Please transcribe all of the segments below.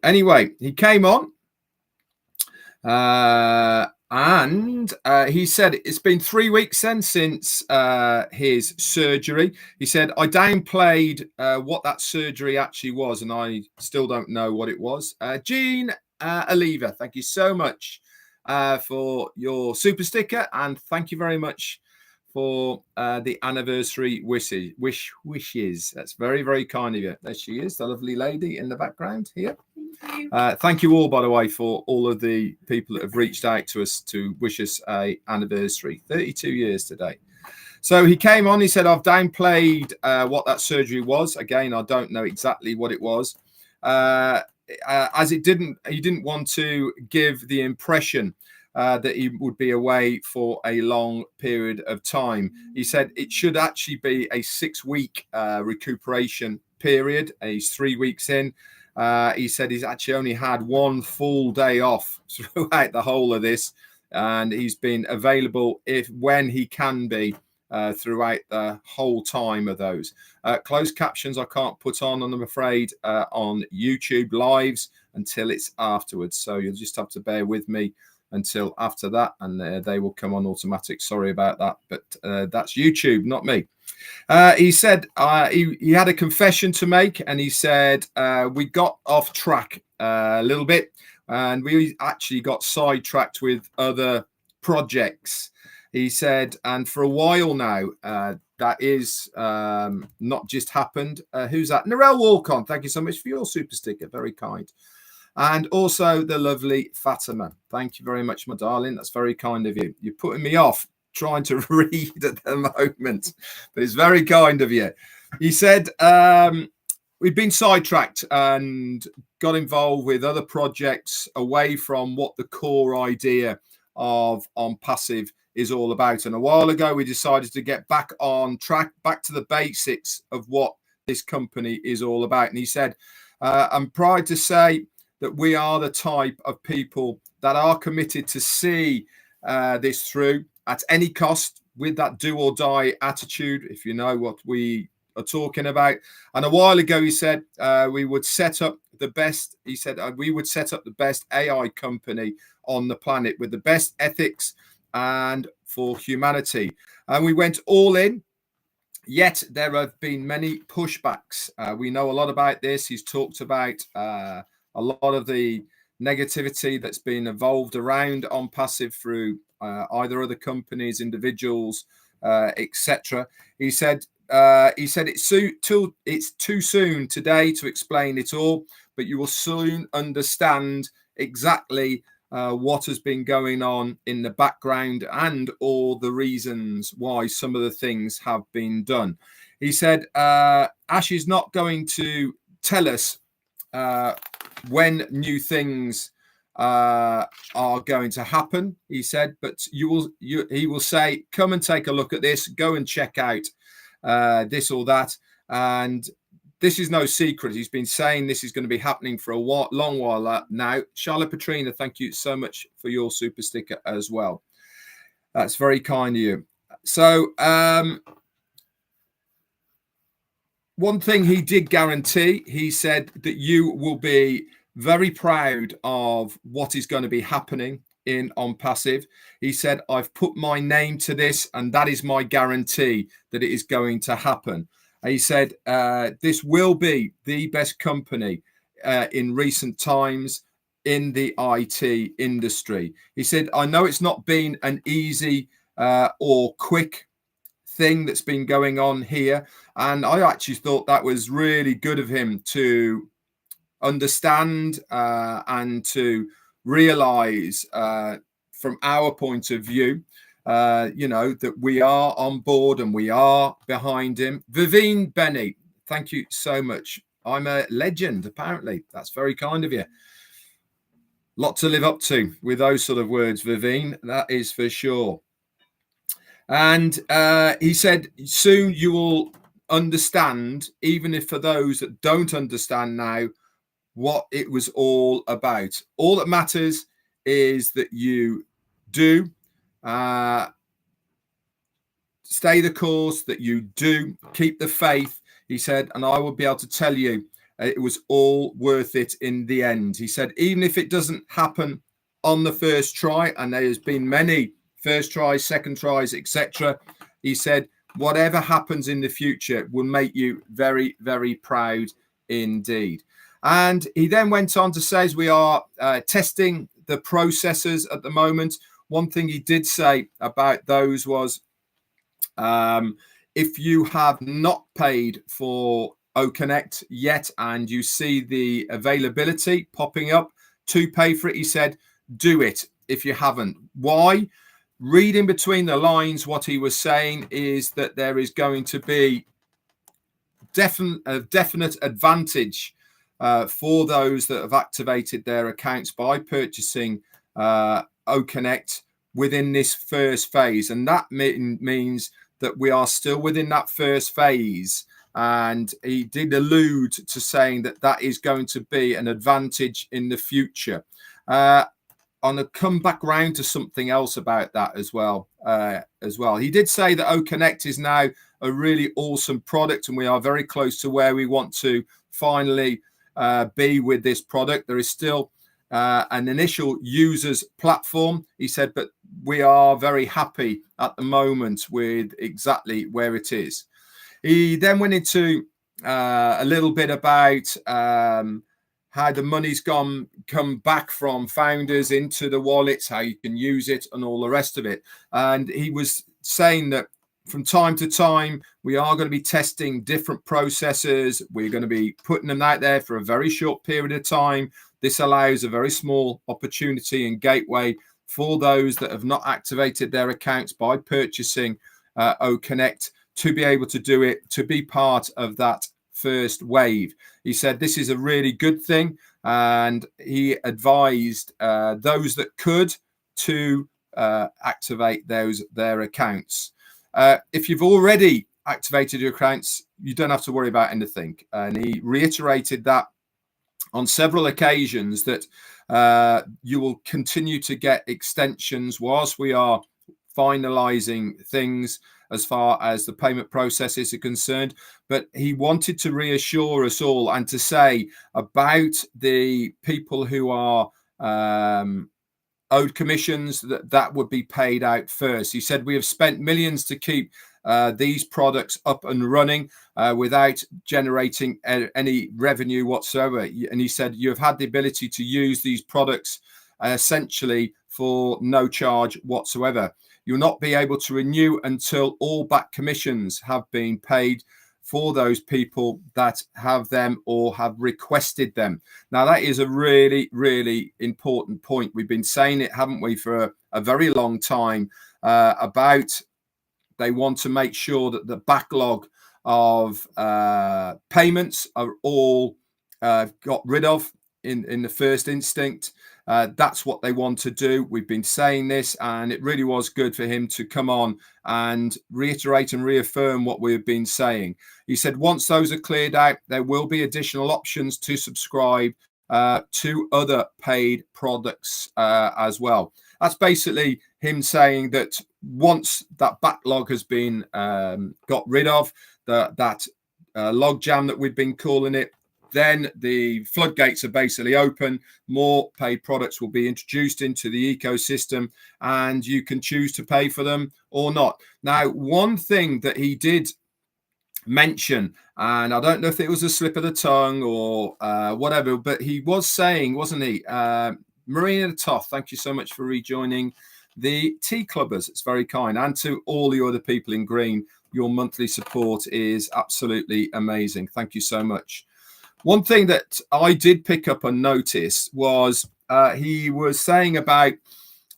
Anyway, he came on and he said it's been 3 weeks since his surgery. He said, I downplayed what that surgery actually was, and I still don't know what it was. Jean Oliva, thank you so much for your super sticker, and thank you very much for the anniversary wishes. That's very, very kind of you. There she is, the lovely lady in the background here. Thank you all, by the way, for all of the people that have reached out to us to wish us a anniversary. 32 years today. So he came on, he said, I've downplayed what that surgery was. Again, I don't know exactly what it was. As he didn't want to give the impression that he would be away for a long period of time. He said it should actually be a 6-week recuperation period. He's 3 weeks in. He said he's actually only had 1 full day off throughout the whole of this, and he's been available when he can be throughout the whole time of those. Closed captions I can't put on, I'm afraid, on YouTube lives until it's afterwards. So you'll just have to bear with me until after that, and they will come on automatic. Sorry about that, but that's YouTube, not me. He said he had a confession to make, and he said we got off track a little bit, and we actually got sidetracked with other projects. He said, and for a while now, that is not just happened. Who's that? Narelle Walcon, thank you so much for your super sticker. Very kind. And also the lovely Fatima. Thank you very much, my darling. That's very kind of you. You're putting me off trying to read at the moment, but it's very kind of you. He said, we've been sidetracked and got involved with other projects away from what the core idea of Onpassive is all about. And a while ago, we decided to get back on track, back to the basics of what this company is all about. And he said, I'm proud to say that we are the type of people that are committed to see this through at any cost, with that do or die attitude, if you know what we are talking about. And a while ago, he said we would set up the best. He said we would set up the best AI company on the planet with the best ethics and for humanity. And we went all in. Yet there have been many pushbacks. We know a lot about this. He's talked about a lot of the negativity that's been evolved around Onpassive through either other companies, individuals, etc. He said it's too soon today to explain it all, but you will soon understand exactly what has been going on in the background and all the reasons why some of the things have been done. He said Ash is not going to tell us when new things are going to happen, he said, but he will say, come and take a look at this, go and check out this or that. And this is no secret. He's been saying this is going to be happening for a long while now. Charlotte Petrina, thank you so much for your super sticker as well. That's very kind of you. So one thing he did guarantee, he said that you will be very proud of what is going to be happening in Onpassive. He said, I've put my name to this, and that is my guarantee that it is going to happen. He said, this will be the best company in recent times in the IT industry. He said, I know it's not been an easy or quick thing that's been going on here. And I actually thought that was really good of him to understand and to realize from our point of view, that we are on board and we are behind him. Vivine Benny, thank you so much. I'm a legend, apparently. That's very kind of you. Lot to live up to with those sort of words, Vivine. That is for sure. And he said, soon you will understand, even if for those that don't understand now, what it was all about. All that matters is that you do stay the course, that you do keep the faith, he said, and I will be able to tell you it was all worth it in the end. He said, even if it doesn't happen on the first try, and there's been many first tries, second tries, etc., he said, whatever happens in the future will make you very, very proud indeed. And he then went on to say, as we are testing the processors at the moment, one thing he did say about those was, if you have not paid for OConnect yet and you see the availability popping up to pay for it, he said, do it if you haven't. Why? Reading between the lines, what he was saying is that there is going to be a definite advantage for those that have activated their accounts by purchasing OConnect within this first phase. And that means that we are still within that first phase. And he did allude to saying that that is going to be an advantage in the future. I'm going to come back round to something else about that as well. He did say that OConnect is now a really awesome product, and we are very close to where we want to finally be with this product. There is still an initial users platform, he said, but we are very happy at the moment with exactly where it is. He then went into a little bit about how the money's come back from founders into the wallets, how you can use it and all the rest of it. And he was saying that from time to time, we are going to be testing different processes. We're going to be putting them out there for a very short period of time. This allows a very small opportunity and gateway for those that have not activated their accounts by purchasing OConnect to be able to do it, to be part of that first wave. He said this is a really good thing, and he advised those that could to activate their accounts. If you've already activated your accounts, you don't have to worry about anything. And he reiterated that on several occasions, that you will continue to get extensions whilst we are finalizing things as far as the payment processes are concerned. But he wanted to reassure us all and to say about the people who are owed commissions, that would be paid out first. He said, we have spent millions to keep these products up and running without generating any revenue whatsoever. And he said, you have had the ability to use these products essentially for no charge whatsoever. You'll not be able to renew until all back commissions have been paid for those people that have them or have requested them. Now, that is a really, really important point. We've been saying it, haven't we, for a very long time about they want to make sure that the backlog of payments are all got rid of in the first instinct. That's what they want to do. We've been saying this, and it really was good for him to come on and reiterate and reaffirm what we've been saying. He said once those are cleared out, there will be additional options to subscribe to other paid products as well. That's basically him saying that once that backlog has been got rid of, that log jam that we've been calling it, then the floodgates are basically open. More paid products will be introduced into the ecosystem, and you can choose to pay for them or not. Now, one thing that he did mention, and I don't know if it was a slip of the tongue or whatever, but he was saying, wasn't he? Marina Toth, thank you so much for rejoining the Tea Clubbers. It's very kind. And to all the other people in green, your monthly support is absolutely amazing. Thank you so much. One thing that I did pick up and notice was he was saying about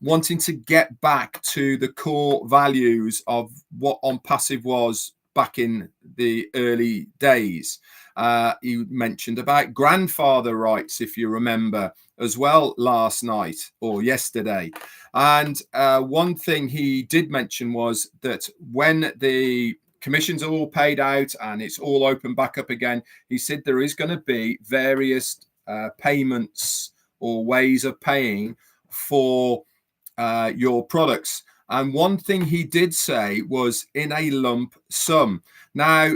wanting to get back to the core values of what Onpassive was back in the early days. He mentioned about grandfather rights, if you remember, as well last night or yesterday. And one thing he did mention was that when the commissions are all paid out and it's all open back up again, he said there is going to be various payments or ways of paying for your products. And one thing he did say was in a lump sum. Now,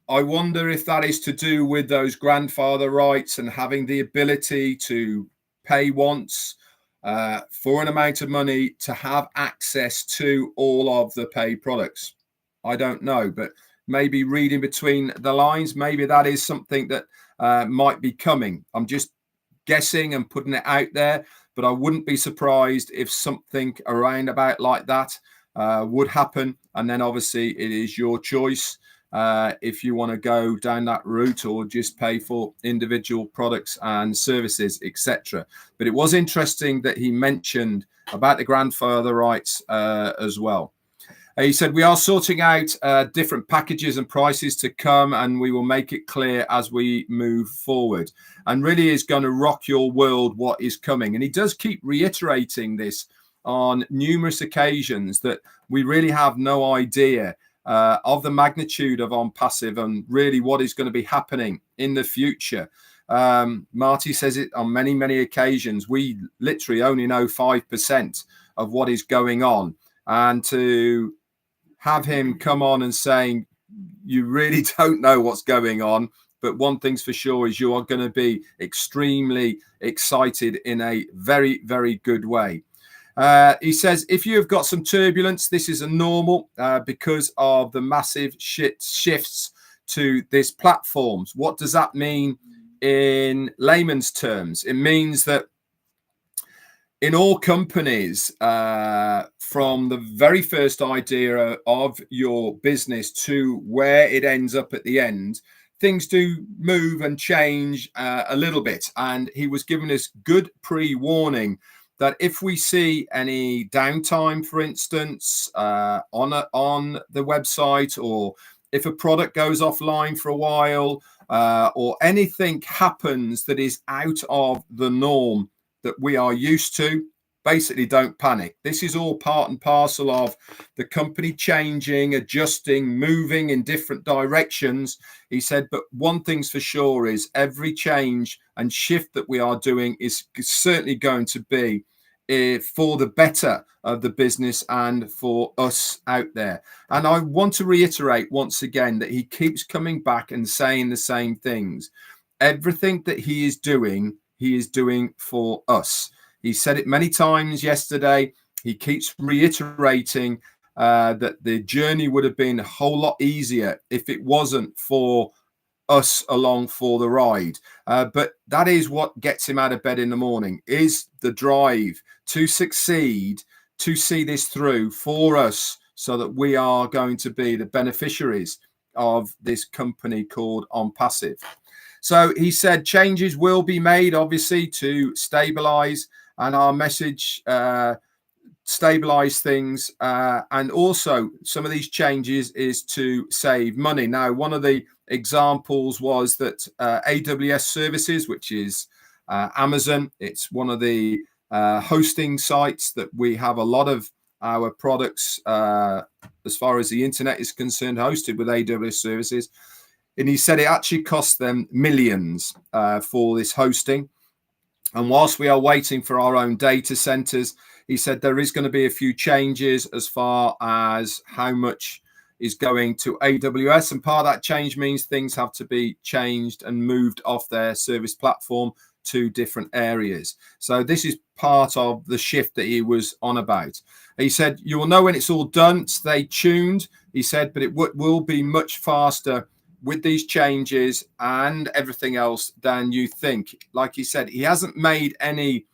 I wonder if that is to do with those grandfather rights and having the ability to pay once for an amount of money to have access to all of the paid products. I don't know, but maybe reading between the lines, maybe that is something that might be coming. I'm just guessing and putting it out there, but I wouldn't be surprised if something around about like that would happen. And then obviously it is your choice if you want to go down that route or just pay for individual products and services, etc. But it was interesting that he mentioned about the grandfather rights as well. He said, we are sorting out different packages and prices to come, and we will make it clear as we move forward. And really is going to rock your world what is coming. And he does keep reiterating this on numerous occasions, that we really have no idea of the magnitude of Onpassive and really what is going to be happening in the future. Marty says it on many, many occasions. We literally only know 5% of what is going on. And to have him come on and saying, you really don't know what's going on, but one thing's for sure is you are going to be extremely excited in a very, very good way. He says, if you have got some turbulence, this is a normal because of the massive shifts to this platforms. What does that mean in layman's terms? It means that in all companies, from the very first idea of your business to where it ends up at the end, things do move and change a little bit. And he was giving us good pre-warning that if we see any downtime, for instance, on the website, or if a product goes offline for a while, or anything happens that is out of the norm that we are used to, basically don't panic. This is all part and parcel of the company changing, adjusting, moving in different directions. He said, but one thing's for sure is every change and shift that we are doing is certainly going to be for the better of the business and for us out there. And I want to reiterate once again that he keeps coming back and saying the same things. Everything that he is doing for us. He said it many times yesterday. He keeps reiterating that the journey would have been a whole lot easier if it wasn't for us along for the ride. But that is what gets him out of bed in the morning, is the drive to succeed, to see this through for us, so that we are going to be the beneficiaries of this company called Onpassive. So he said changes will be made, obviously, to stabilize, and our message stabilize things. And also some of these changes is to save money. Now, one of the examples was that AWS services, which is Amazon, it's one of the hosting sites that we have a lot of our products, as far as the internet is concerned, hosted with AWS services. And he said it actually cost them millions for this hosting. And whilst we are waiting for our own data centers, he said there is going to be a few changes as far as how much is going to AWS. And part of that change means things have to be changed and moved off their service platform to different areas. So this is part of the shift that he was on about. He said, you will know when it's all done, stay tuned. He said, but it will be much faster with these changes and everything else than you think. Like he said, he hasn't made any,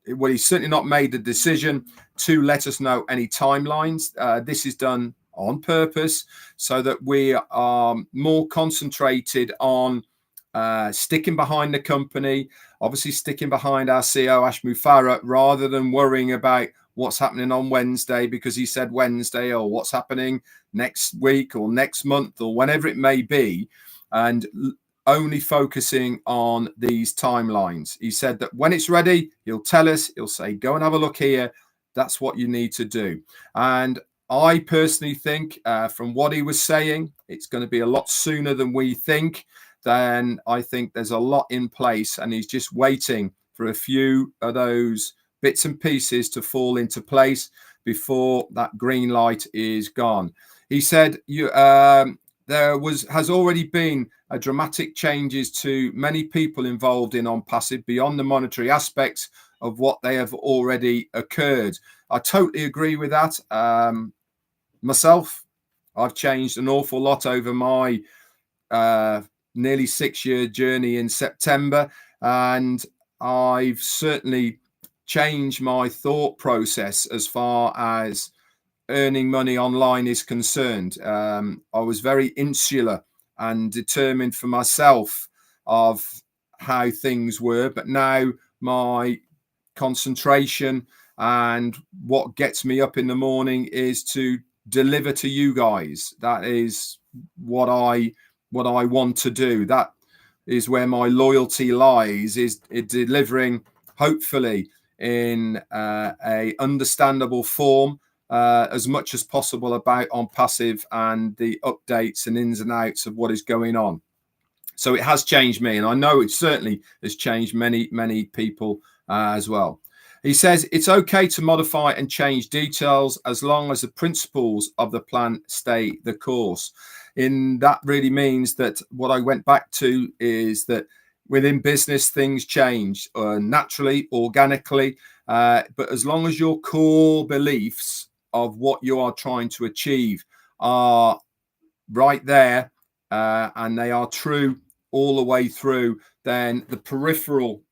he's certainly not made the decision to let us know any timelines. This is done on purpose so that we are more concentrated on sticking behind the company, obviously sticking behind our CEO, Ash Mufarah, rather than worrying about what's happening on Wednesday because he said Wednesday, or what's happening next week or next month or whenever it may be, and only focusing on these timelines. He said that when it's ready, he'll tell us, he'll say, go and have a look here. That's what you need to do. And I personally think from what he was saying, it's going to be a lot sooner than we think. Then I think there's a lot in place, and he's just waiting for a few of those bits and pieces to fall into place before that green light is gone. He said, there has already been a dramatic changes to many people involved in Onpassive beyond the monetary aspects of what they have already occurred. I totally agree with that. Myself, I've changed an awful lot over my nearly 6-year journey in September, and I've certainly changed my thought process as far as earning money online is concerned. I was very insular and determined for myself of how things were, but now my concentration and what gets me up in the morning is to deliver to you guys. That is what I want to do. That is where my loyalty lies, is delivering, hopefully in a understandable form, as much as possible about Onpassive and the updates and ins and outs of what is going on. So it has changed me, and I know it certainly has changed many people as well. He says it's okay to modify and change details as long as the principles of the plan stay the course. And that really means that what I went back to is that within business, things change naturally, organically, but as long as your core beliefs of what you are trying to achieve are right there, and they are true all the way through, then the peripheral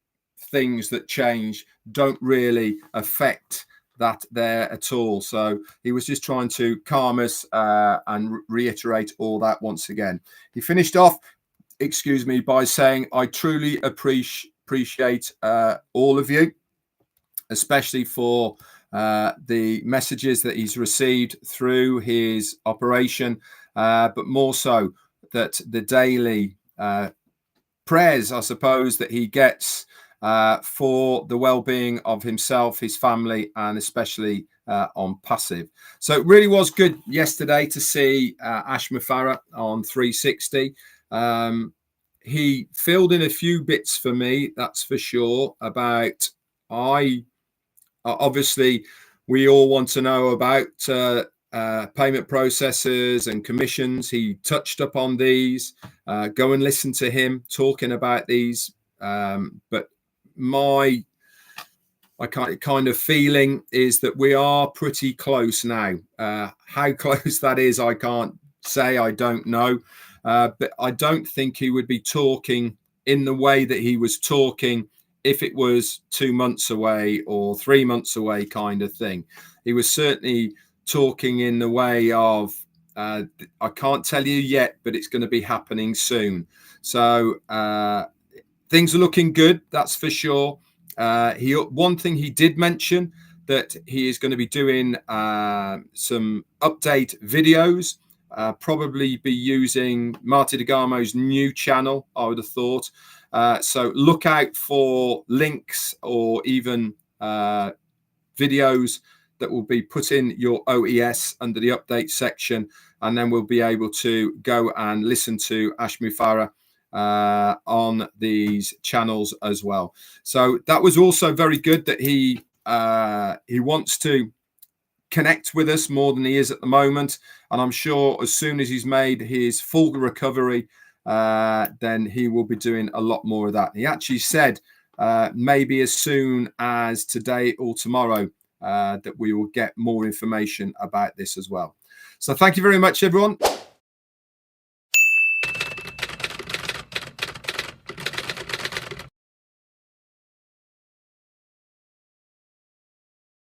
things that change don't really affect that there at all. So he was just trying to calm us and reiterate all that once again. He finished off, excuse me, by saying, I truly appreciate all of you, especially for the messages that he's received through his operation, but more so that the daily prayers, I suppose, that he gets for the well-being of himself, his family, and especially Onpassive. So it really was good yesterday to see Ash Mufara on 360. He filled in a few bits for me, that's for sure, about obviously we all want to know about payment processors and commissions. He touched upon these. Go and listen to him talking about these. But my kind of feeling is that we are pretty close now. How close that is, I can't say. I don't know. But I don't think he would be talking in the way that he was talking if it was 2 months away or 3 months away kind of thing. He was certainly talking in the way of, I can't tell you yet, but it's going to be happening soon. So things are looking good, that's for sure. One thing he did mention, that he is going to be doing some update videos, probably be using Marty DeGarmo's new channel, I would have thought. So look out for links or even videos that will be put in your OES under the update section, and then we'll be able to go and listen to Ash Mufara on these channels as well. So that was also very good that he wants to connect with us more than he is at the moment, and I'm sure as soon as he's made his full recovery, then he will be doing a lot more of that. He actually said maybe as soon as today or tomorrow that we will get more information about this as well. So thank you very much, everyone.